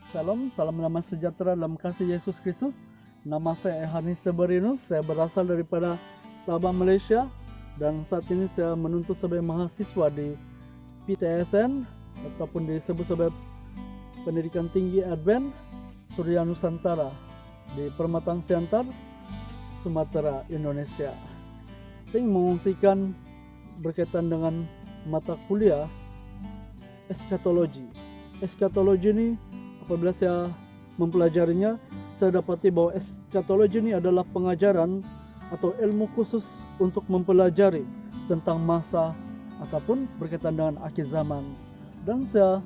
Shalom, salam damai sejahtera dalam kasih Yesus Kristus. Nama saya Ehani Seberinus, saya berasal daripada Sabah, Malaysia. Dan saat ini saya menuntut sebagai mahasiswa di PTSN ataupun disebut sebagai Pendidikan Tinggi Advent Surya Nusantara di Permatang Siantar, Sumatera, Indonesia. Saya ingin mengungsikan berkaitan dengan mata kuliah eskatologi. Eskatologi ini apabila saya mempelajarinya, saya dapati bahwa eskatologi ini adalah pengajaran atau ilmu khusus untuk mempelajari tentang masa ataupun berkaitan dengan akhir zaman. Dan saya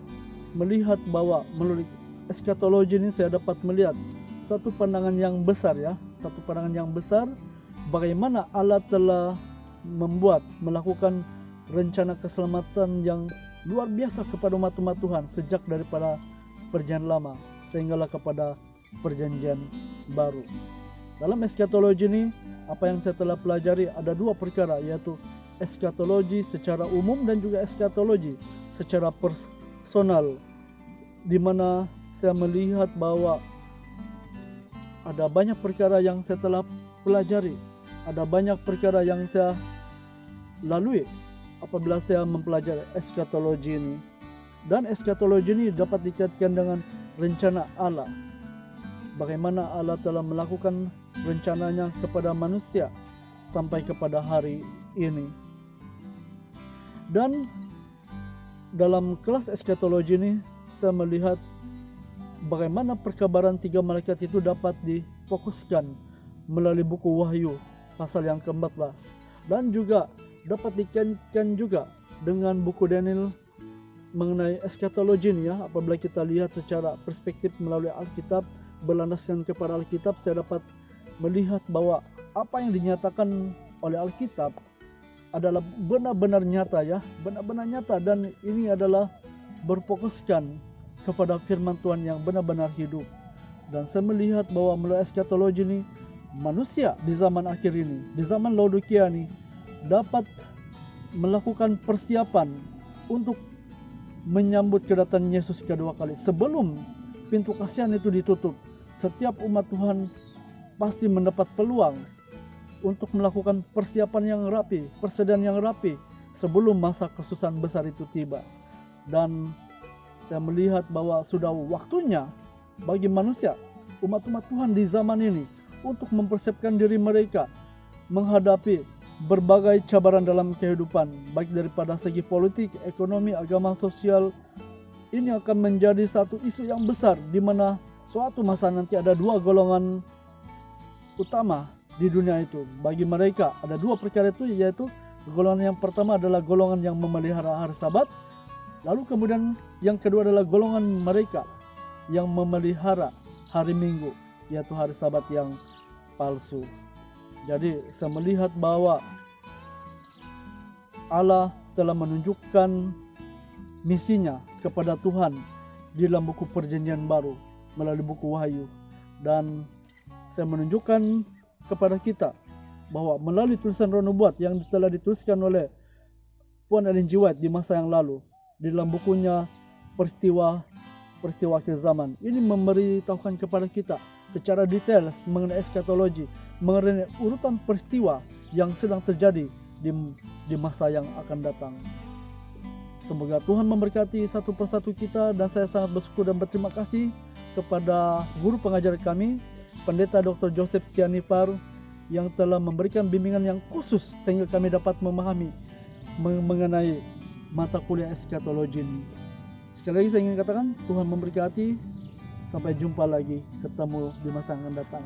melihat bahwa melalui eskatologi ini saya dapat melihat satu pandangan yang besar bagaimana Allah telah melakukan rencana keselamatan yang luar biasa kepada umat-umat Tuhan sejak daripada perjanjian lama sehinggalah kepada perjanjian baru. Dalam eskatologi ini, apa yang saya telah pelajari ada dua perkara, yaitu eskatologi secara umum dan juga eskatologi secara personal, di mana saya melihat bahwa ada banyak perkara yang saya telah pelajari, ada banyak perkara yang saya lalui apabila saya mempelajari eskatologi ini. Dan eskatologi ini dapat dikaitkan dengan rencana Allah. Bagaimana Allah telah melakukan rencananya kepada manusia sampai kepada hari ini. Dan dalam kelas eskatologi ini saya melihat bagaimana perkabaran 3 malaikat itu dapat difokuskan melalui buku Wahyu pasal yang ke-14, dan juga dapat dikaitkan juga dengan buku Daniel mengenai eskatologi ini, apabila kita lihat secara perspektif melalui Alkitab, berlandaskan kepada Alkitab, saya dapat melihat bahwa apa yang dinyatakan oleh Alkitab adalah benar-benar nyata, benar-benar nyata, dan ini adalah berfokuskan kepada firman Tuhan yang benar-benar hidup. Dan saya melihat bahwa melalui eskatologi ini, manusia di zaman akhir ini, di zaman Laodikia ini, dapat melakukan persiapan untuk menyambut kedatangan Yesus kedua kali. Sebelum pintu kasihan itu ditutup, setiap umat Tuhan pasti mendapat peluang untuk melakukan persiapan yang rapi, persediaan yang rapi sebelum masa kesusahan besar itu tiba. Dan saya melihat bahwa sudah waktunya bagi manusia, umat-umat Tuhan di zaman ini, untuk mempersiapkan diri mereka menghadapi berbagai cabaran dalam kehidupan, baik daripada segi politik, ekonomi, agama, sosial. Ini akan menjadi satu isu yang besar, di mana suatu masa nanti ada dua golongan utama di dunia itu. Bagi mereka ada dua perkara itu, yaitu golongan yang pertama adalah golongan yang memelihara hari Sabat, lalu kemudian yang kedua adalah golongan mereka yang memelihara hari Minggu, yaitu hari Sabat yang palsu. Jadi saya melihat bahwa Allah telah menunjukkan misinya kepada Tuhan di dalam buku Perjanjian Baru melalui buku Wahyu. Dan saya menunjukkan kepada kita bahwa melalui tulisan Roh Nubuat yang telah dituliskan oleh Puan Ellen G. White di masa yang lalu, di dalam bukunya peristiwa akhir zaman, ini memberitahukan kepada kita secara detail mengenai eskatologi, mengenai urutan peristiwa yang sedang terjadi di masa yang akan datang. Semoga Tuhan memberkati satu persatu kita, dan saya sangat bersyukur dan berterima kasih kepada guru pengajar kami, Pendeta Dr. Joseph Sianifar, yang telah memberikan bimbingan yang khusus sehingga kami dapat memahami mengenai mata kuliah eskatologi ini. Sekali lagi saya ingin katakan, Tuhan memberkati. Sampai jumpa lagi, ketemu di masa yang akan datang.